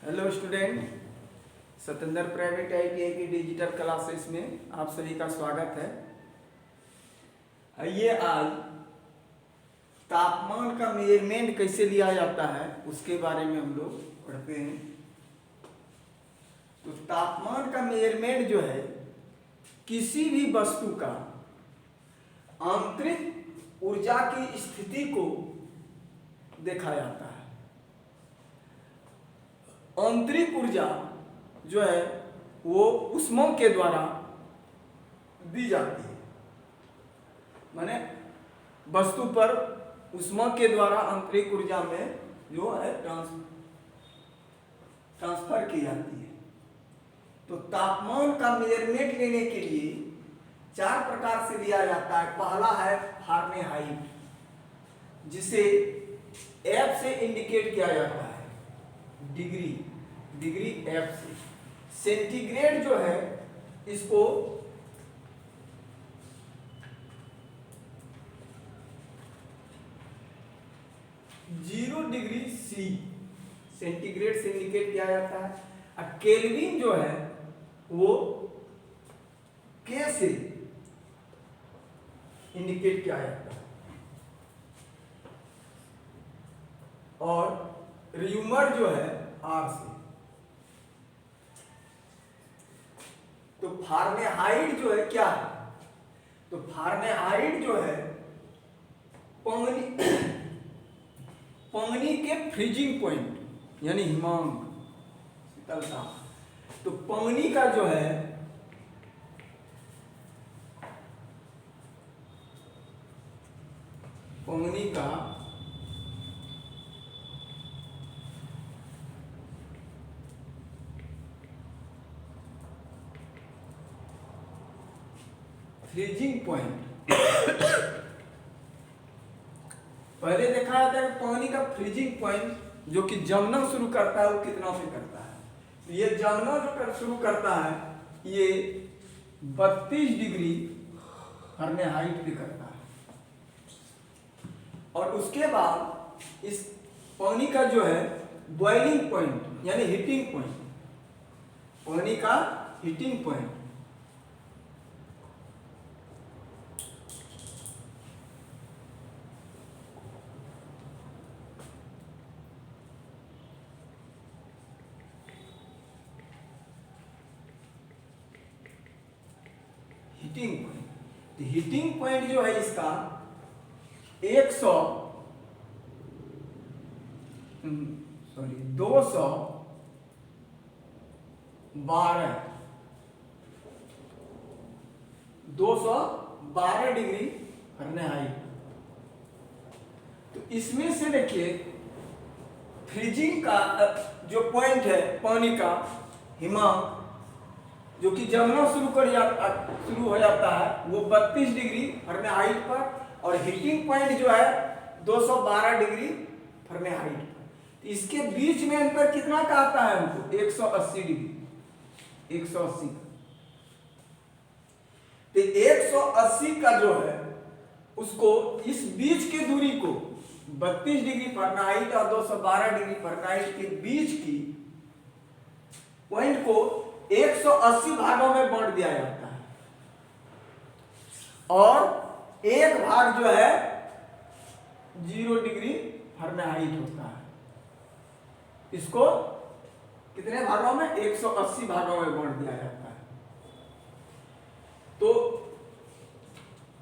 Hello student, Satendra private ITI की digital classes में आप सभी का स्वागत है। आइए आज तापमान का मेजरमेंट कैसे लिया जाता है उसके बारे में हम लोग पढ़ते हैं। तो तापमान का मेजरमेंट जो है किसी भी वस्तु का आंतरिक ऊर्जा की स्थिति को देखा जाता है। आंतरिक ऊर्जा जो है वो ऊष्मा के द्वारा दी जाती है, माने वस्तु पर ऊष्मा के द्वारा आंतरिक ऊर्जा में जो है ट्रांसफर की जाती है। तो तापमान का मेजरमेंट लेने के लिए चार प्रकार से लिया जाता है। पहला है फारेनहाइट, जिसे F से इंडिकेट किया जाता है, डिग्री F से। सेंटीग्रेड जो है इसको 0 डिग्री C सेंटीग्रेड से इंडिकेट किया जाता है। और केल्विन जो है वो K से इंडिकेट किया जाता है। और र्यूमर जो है R से। तो फारेनहाइट जो है क्या है? तो फारेनहाइट जो है पानी के फ्रीजिंग पॉइंट यानी हिमांक, शीतलता। तो पानी का जो है पानी का फ्रीजिंग पॉइंट पहले देखा जाता है कि पानी का फ्रीजिंग पॉइंट जो कि जमना शुरू करता है वो कितना से करता है। तो ये जमना जो शुरू करता है ये 32 डिग्री फारेनहाइट पे करता है। और उसके बाद इस पानी का जो है बॉइलिंग पॉइंट यानी हीटिंग पॉइंट, पानी का हीटिंग पॉइंट हीटिंग पॉइंट। तो हीटिंग पॉइंट जो है इसका 212 डिग्री फारेनहाइट। तो इसमें से देखिए फ्रीजिंग का जो पॉइंट है पानी का हिमांक जो कि जमना शुरू हो जाता है वो 32 डिग्री फारेनहाइट पर, और हीटिंग पॉइंट जो है 212 डिग्री फारेनहाइट पर। तो इसके बीच में अंतर कितना का आता है हमको? 180 डिग्री, 180 का। तो 180 का जो है उसको इस बीच की दूरी को 32 डिग्री फारेनहाइट और 212 डिग्री फारेनहाइट के बीच की पॉइंट को 180 भागों में बांट दिया जाता है। और एक भाग जो है 0 डिग्री फारेनहाइट होता है। इसको कितने भागों में? 180 भागों में बांट दिया जाता है। तो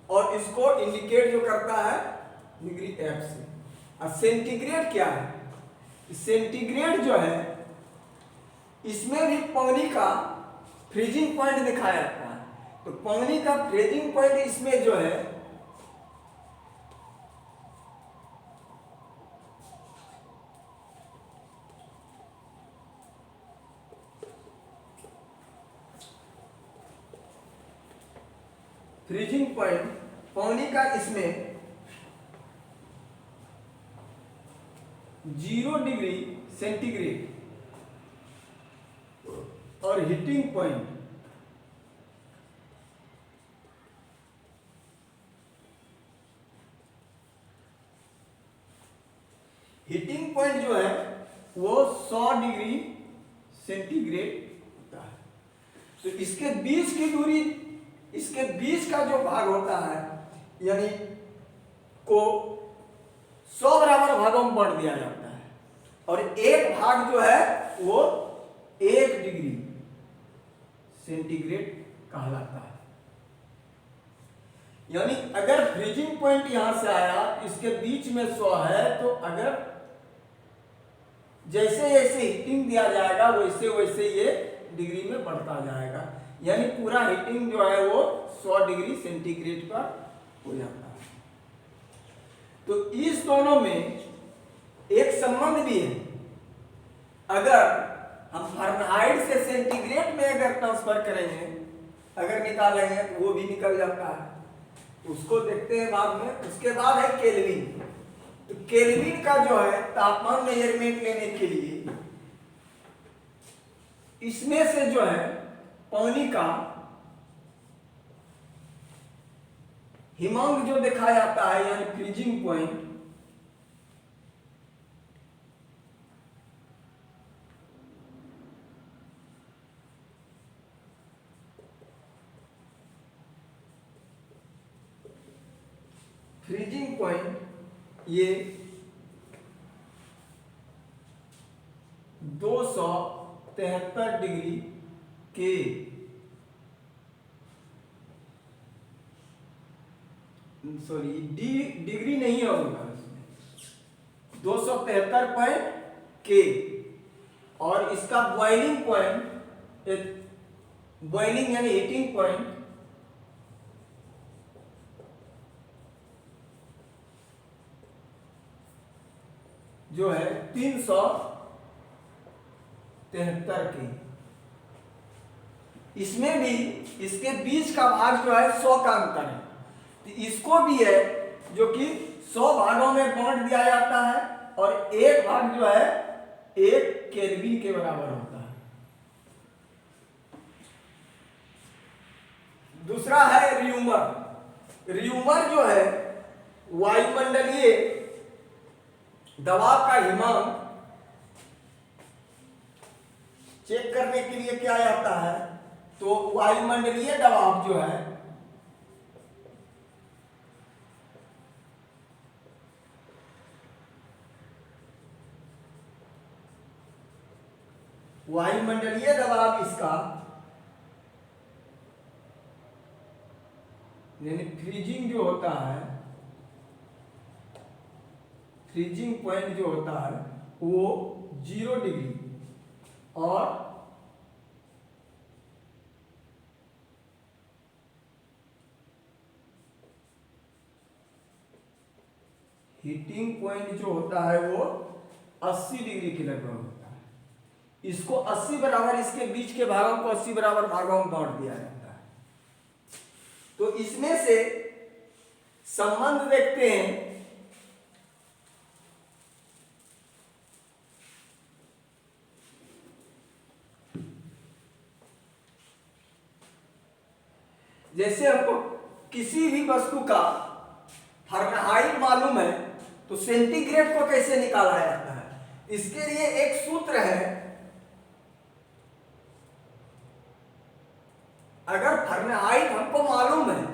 और इसको इंडिकेट जो करता है डिग्री F से। और सेंटीग्रेड क्या है? सेंटीग्रेड जो है इसमें भी पानी का फ्रीजिंग पॉइंट दिखाया जाता है। तो पानी का फ्रीजिंग पॉइंट इसमें जो है फ्रीजिंग पॉइंट पानी का इसमें 0 डिग्री सेंटीग्रेड और हीटिंग पॉइंट हीटिंग पॉइंट जो है वो 100 डिग्री सेंटीग्रेड होता है। तो इसके बीच की दूरी, इसके बीच का जो भाग होता है यानी को 100 बराबर भागों में बांट दिया जाता है और एक भाग जो है वो 1 डिग्री सेंटीग्रेड कहलाता है। यानी अगर फ्रीजिंग पॉइंट यहां से आया, इसके बीच में 100 है, तो अगर जैसे जैसे हीटिंग दिया जाएगा वैसे वैसे ये डिग्री में बढ़ता जाएगा, यानी पूरा हीटिंग जो है वो 100 डिग्री सेंटीग्रेड पर हो जाता है। तो इस दोनों में एक संबंध भी है। अगर हम फारेनहाइट से सेंटीग्रेड में अगर ट्रांसफर करेंगे, अगर निकालेंगे तो वो भी निकल जाता है, उसको देखते हैं बाद में। उसके बाद है केल्विन। तो केल्विन का जो है तापमान मेजरमेंट लेने के लिए इसमें से जो है पानी का हिमांक जो देखा जाता है यानी फ्रीजिंग पॉइंट, फ्रीजिंग पॉइंट ये 273 डिग्री के सॉरी डिग्री नहीं होगा, 273 के, और इसका बॉइलिंग पॉइंट, बॉइलिंग यानी हीटिंग पॉइंट जो है 373 के। इसमें भी इसके बीच का भाग जो है 100 का अंतर है, तो इसको भी है जो कि 100 भागों में बांट दिया जाता है और एक भाग जो है 1 केल्विन के बराबर होता है। दूसरा है रियूमर। रियूमर जो है वायुमंडलीय दबाव का हिमांक चेक करने के लिए क्या जाता है, तो वायुमंडलीय दबाव जो है वायुमंडलीय दबाव इसका यानी फ्रीजिंग जो होता है, फ्रीजिंग पॉइंट जो होता है वो 0 डिग्री और हीटिंग पॉइंट जो होता है वो 80 डिग्री के लगभग होता है। इसको 80 बराबर, इसके बीच के भागों को 80 बराबर भागों में बांट दिया जाता है। तो इसमें से संबंध देखते हैं। जैसे हमको किसी भी वस्तु का फारेनहाइट मालूम है तो सेंटीग्रेड को कैसे निकाला जाता है, इसके लिए एक सूत्र है। अगर फारेनहाइट हमको मालूम है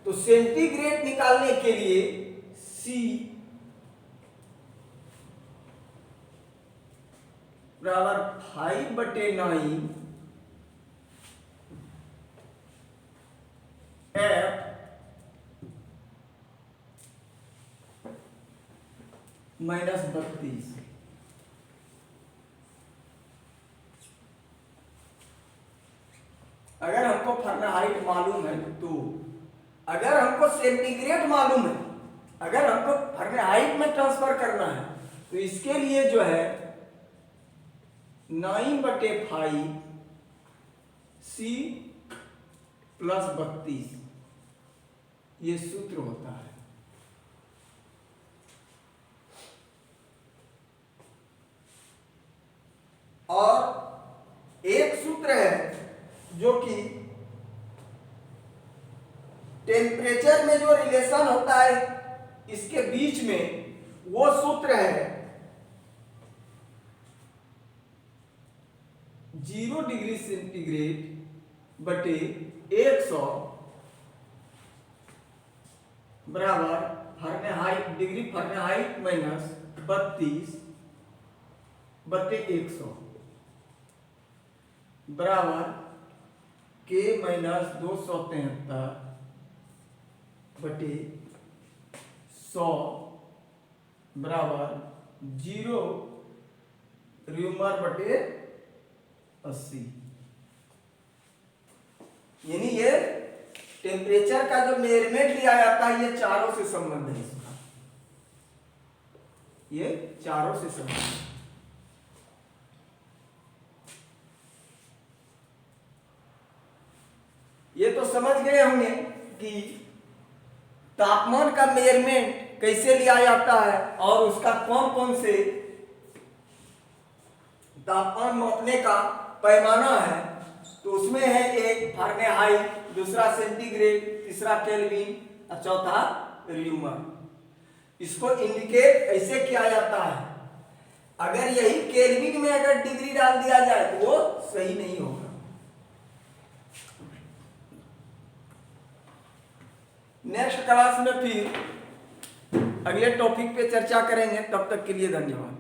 तो सेंटीग्रेड निकालने के लिए C बराबर 5/9 F -32। अगर हमको फारेनहाइट मालूम है तो, अगर हमको सेंटीग्रेड मालूम है, अगर हमको फारेनहाइट में ट्रांसफर करना है तो इसके लिए जो है 9/5 C + 32 ये सूत्र होता है। और एक सूत्र है जो कि टेम्परेचर में जो रिलेशन होता है इसके बीच में, वो सूत्र है 0 डिग्री सेंटीग्रेड बटे 100 बराबर फारेनहाइट डिग्री फारेनहाइट माइनस 32 बटे 100 बराबर के माइनस 273 बटे 100 बराबर 0 र्यूमर बटे 80। यानी ये टेम्परेचर का जो मेजरमेंट लिया जाता है ये चारों से संबंध है इसका, ये चारों से संबंध है। ये तो समझ गए होंगे कि तापमान का मेजरमेंट कैसे लिया जाता है और उसका कौन कौन से तापमान मापने का पैमाना है। तो उसमें है एक फारेनहाइट, दूसरा सेंटीग्रेड, तीसरा केल्विन और चौथा र्यूमर। इसको इंडिकेट ऐसे किया जाता है, अगर यही केल्विन में अगर डिग्री डाल दिया जाए तो वो सही नहीं होगा। नेक्स्ट क्लास में फिर अगले टॉपिक पे चर्चा करेंगे, तब तक के लिए धन्यवाद।